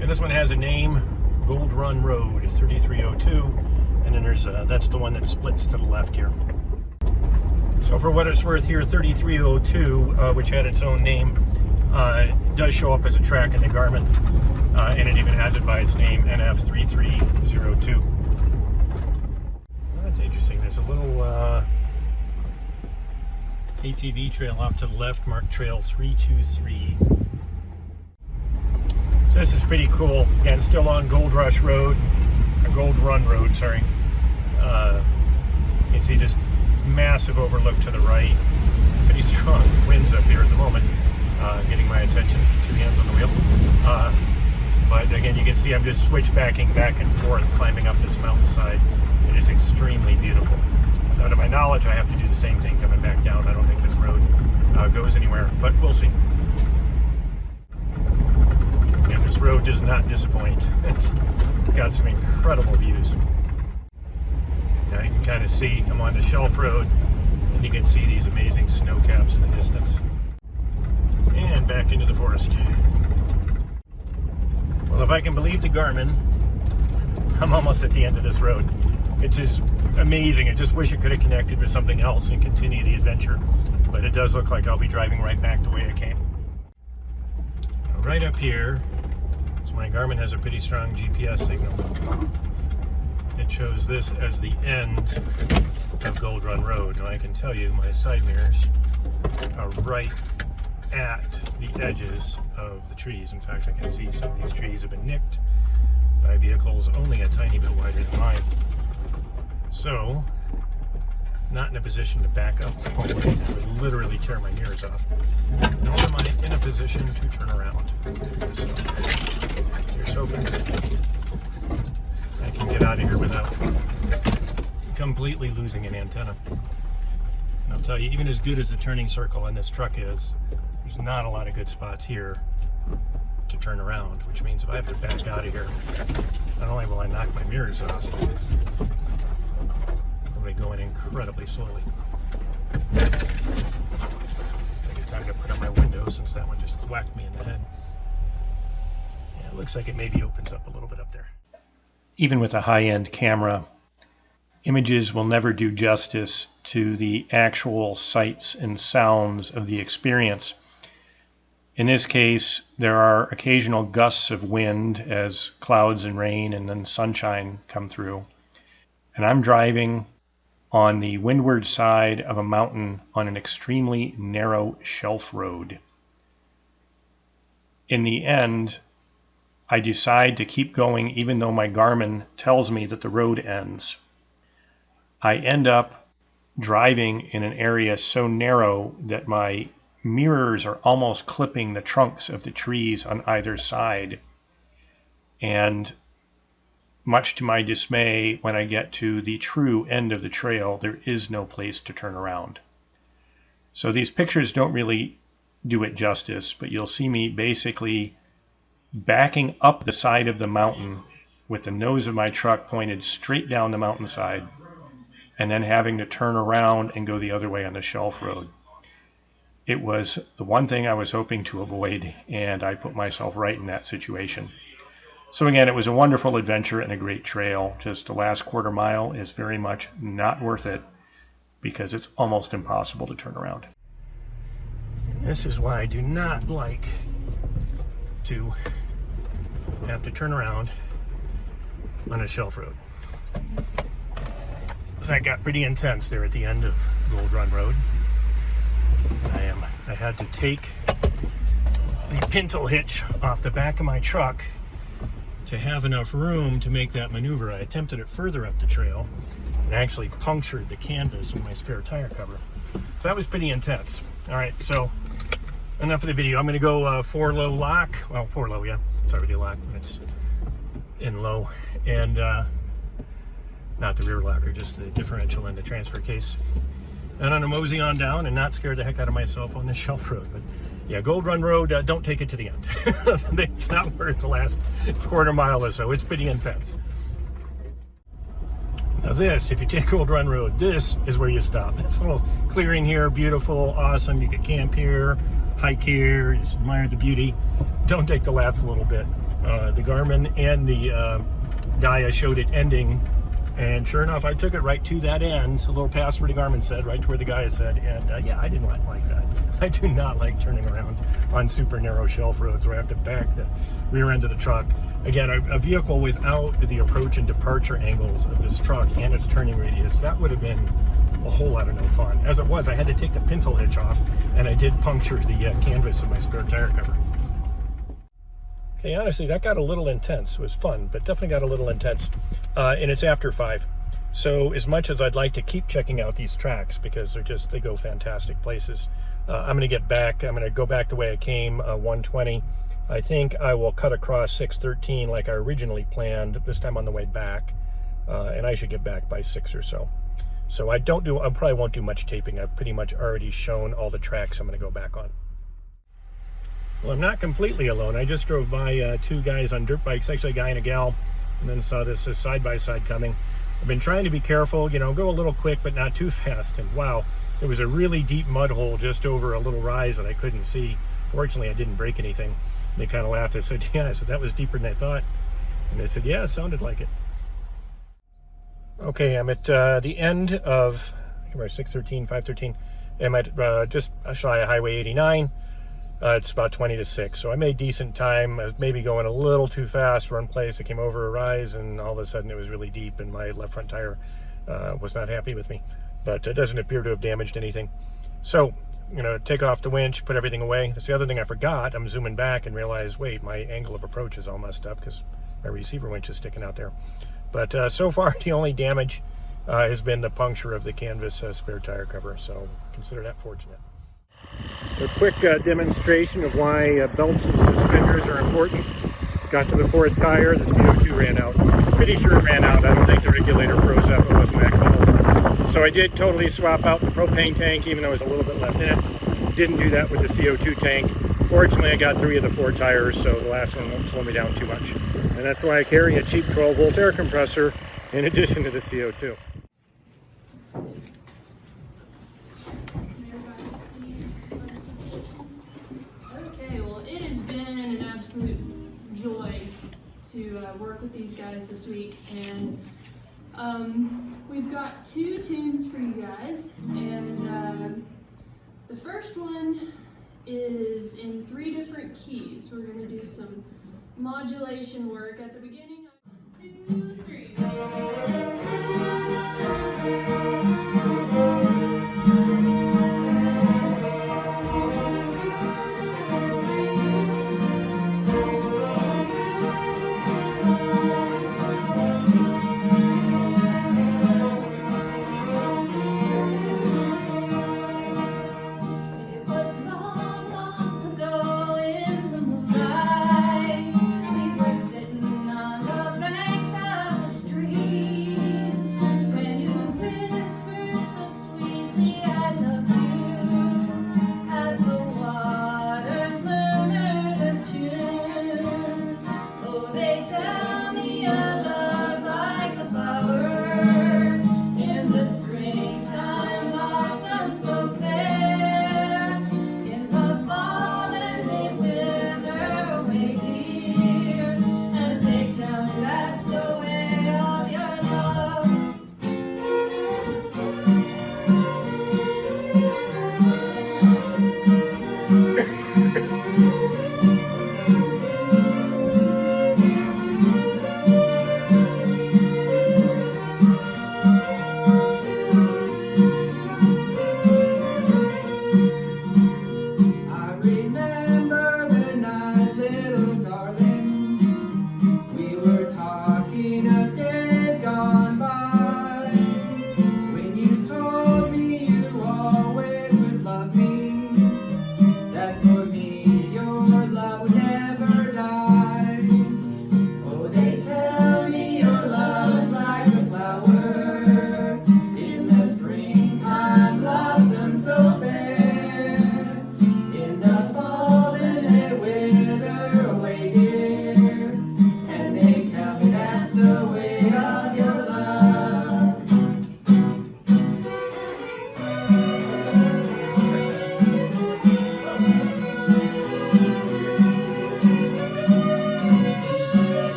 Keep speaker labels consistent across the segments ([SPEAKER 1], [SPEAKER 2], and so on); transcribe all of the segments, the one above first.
[SPEAKER 1] And this one has a name, Gold Run Road, 3302. And then there's that's the one that splits to the left here. So for what it's worth here, 3302, which had its own name, does show up as a track in the Garmin. And it even has it by its name, NF3302. That's interesting. There's a little ATV trail off to the left, marked Trail 323. So this is pretty cool. Again, still on Gold Rush Road, or Gold Run Road, sorry. You can see just massive overlook to the right. Pretty strong winds up here at the moment, getting my attention. 2 hands on the wheel. But again, you can see I'm just switchbacking back and forth, climbing up this mountainside. It is extremely beautiful. Now, to my knowledge, I have to do the same thing coming back down. I don't think this road goes anywhere, but we'll see. And this road does not disappoint. It's got some incredible views. Now you can kind of see I'm on the Shelf Road, and you can see these amazing snow caps in the distance. And back into the forest. Well, if I can believe the Garmin, I'm almost at the end of this road. It's just amazing. I just wish it could have connected with something else and continue the adventure. But it does look like I'll be driving right back the way I came. Now, right up here, so my Garmin has a pretty strong GPS signal. It shows this as the end of Gold Run Road. Now I can tell you my side mirrors are right at the edges of the trees. In fact, I can see some of these trees have been nicked by vehicles only a tiny bit wider than mine. So, not in a position to back up. I would literally tear my mirrors off. Nor am I in a position to turn around. So, here's hoping I can get out of here without completely losing an antenna. And I'll tell you, even as good as the turning circle on this truck is, there's not a lot of good spots here to turn around, which means if I have to back out of here, not only will I knock my mirrors off, I'll be going incredibly slowly. I think it's time to put up my window since that one just thwacked me in the head. Yeah, it looks like it maybe opens up a little bit up there. Even with a high-end camera, images will never do justice to the actual sights and sounds of the experience. In this case, there are occasional gusts of wind as clouds and rain and then sunshine come through. And I'm driving on the windward side of a mountain on an extremely narrow shelf road. In the end, I decide to keep going even though my Garmin tells me that the road ends. I end up driving in an area so narrow that my mirrors are almost clipping the trunks of the trees on either side. And much to my dismay, when I get to the true end of the trail, there is no place to turn around. So these pictures don't really do it justice, but you'll see me basically backing up the side of the mountain with the nose of my truck pointed straight down the mountainside, and then having to turn around and go the other way on the Shelf Road. It was the one thing I was hoping to avoid, and I put myself right in that situation. So again, it was a wonderful adventure and a great trail. Just the last quarter mile is very much not worth it because it's almost impossible to turn around. And this is why I do not like to have to turn around on a Shelf Road. So that got pretty intense there at the end of Gold Run Road. I had to take the pintle hitch off the back of my truck to have enough room to make that maneuver. I attempted it further up the trail and actually punctured the canvas with my spare tire cover. So that was pretty intense. All right, so enough of the video. I'm going to go 4 low lock. Well, 4 low, yeah. It's already a lock when it's in low. And not the rear locker, just the differential and the transfer case. And I'm going to mosey on down and not scare the heck out of myself on this Shelf Road. But yeah, Gold Run Road, don't take it to the end. It's not worth the last quarter mile or so. It's pretty intense. Now this, if you take Gold Run Road, this is where you stop. This little clearing here, beautiful, awesome. You can camp here, hike here, just admire the beauty. Don't take the last little bit. the Garmin and the guy I showed it ending, and sure enough, I took it right to that end, a little past where the Garmin said, right to where the guy said, and yeah, I didn't like that. I do not like turning around on super narrow shelf roads where I have to back the rear end of the truck. Again, a vehicle without the approach and departure angles of this truck and its turning radius, that would have been a whole lot of no fun. As it was, I had to take the pintle hitch off, and I did puncture the canvas of my spare tire cover. Okay, honestly, that got a little intense. It was fun, but definitely got a little intense. And it's after 5. So as much as I'd like to keep checking out these tracks because they go fantastic places, I'm going to get back. I'm going to go back the way I came, 120. I think I will cut across 613 like I originally planned, this time on the way back. And I should get back by 6 or so. So I probably won't do much taping. I've pretty much already shown all the tracks I'm going to go back on. Well, I'm not completely alone. I just drove by 2 guys on dirt bikes, actually a guy and a gal, and then saw this side-by-side coming. I've been trying to be careful, go a little quick, but not too fast. And wow, there was a really deep mud hole just over a little rise that I couldn't see. Fortunately, I didn't break anything. They kind of laughed. I said, yeah, that was deeper than I thought. And they said, yeah, it sounded like it. Okay, I'm at the end of 613, 513. I'm at just shy of Highway 89. It's about 20 to 6, so I made decent time. I was maybe going a little too fast one place. I came over a rise, and all of a sudden it was really deep, and my left front tire was not happy with me. But it doesn't appear to have damaged anything. So, take off the winch, put everything away. That's the other thing I forgot. I'm zooming back and realize, wait, my angle of approach is all messed up because my receiver winch is sticking out there. But so far, the only damage has been the puncture of the canvas spare tire cover, so consider that fortunate. So quick demonstration of why belts and suspenders are important. Got to the 4th tire, the CO2 ran out. Pretty sure it ran out. I don't think the regulator froze up. It wasn't that cold. So I did totally swap out the propane tank, even though there was a little bit left in it. Didn't do that with the CO2 tank. Fortunately, I got 3 of the 4 tires, so the last one won't slow me down too much. And that's why I carry a cheap 12-volt air compressor in addition to the CO2.
[SPEAKER 2] Okay, well, it has been an absolute joy to work with these guys this week, and we've got 2 tunes for you guys, and the first one is in 3 different keys. We're going to do some modulation work at the beginning. 2, 3. We were sitting on the banks of the stream.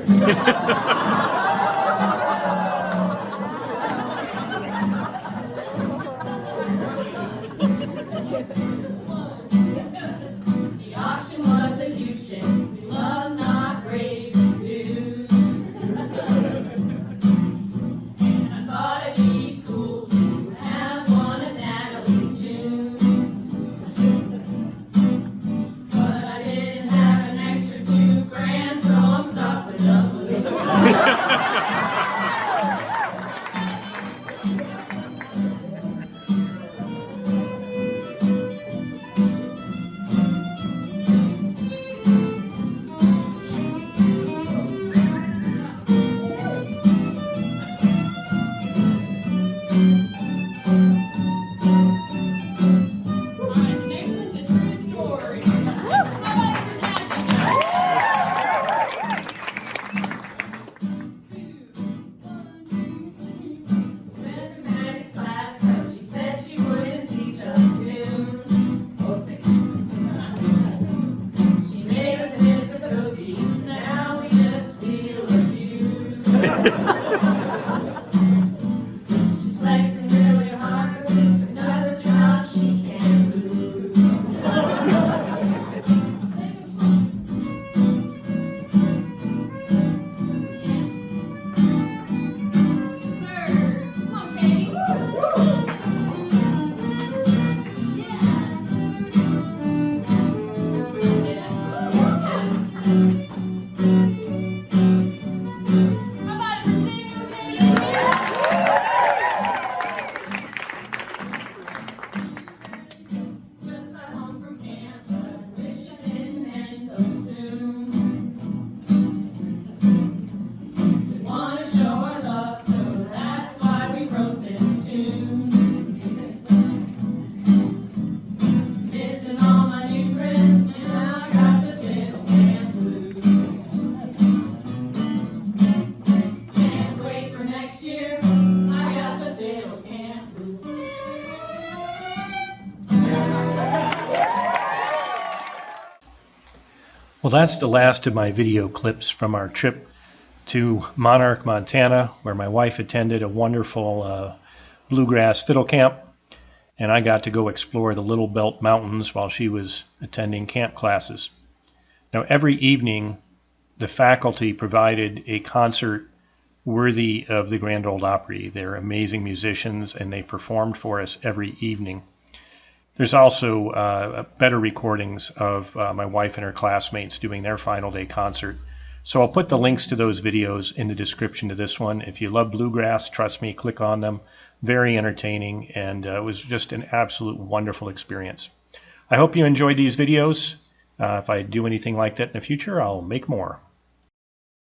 [SPEAKER 2] The auction was a huge hit. We love not raising dues. And I thought it'd be cool to have one of Natalie's tunes. But I didn't have an extra $2,000, so I'm stuck with the blue. She's flexing really hard, 'cause it's another job she can't lose. Yes, sir. Come on, Katie.
[SPEAKER 1] Well, that's the last of my video clips from our trip to Monarch, Montana, where my wife attended a wonderful Bluegrass Fiddle Camp, and I got to go explore the Little Belt Mountains while she was attending camp classes. Now, every evening, the faculty provided a concert worthy of the Grand Ole Opry. They're amazing musicians, and they performed for us every evening. There's also better recordings of my wife and her classmates doing their final day concert. So I'll put the links to those videos in the description to this one. If you love bluegrass, trust me, click on them. Very entertaining, and it was just an absolute wonderful experience. I hope you enjoyed these videos. If I do anything like that in the future, I'll make more.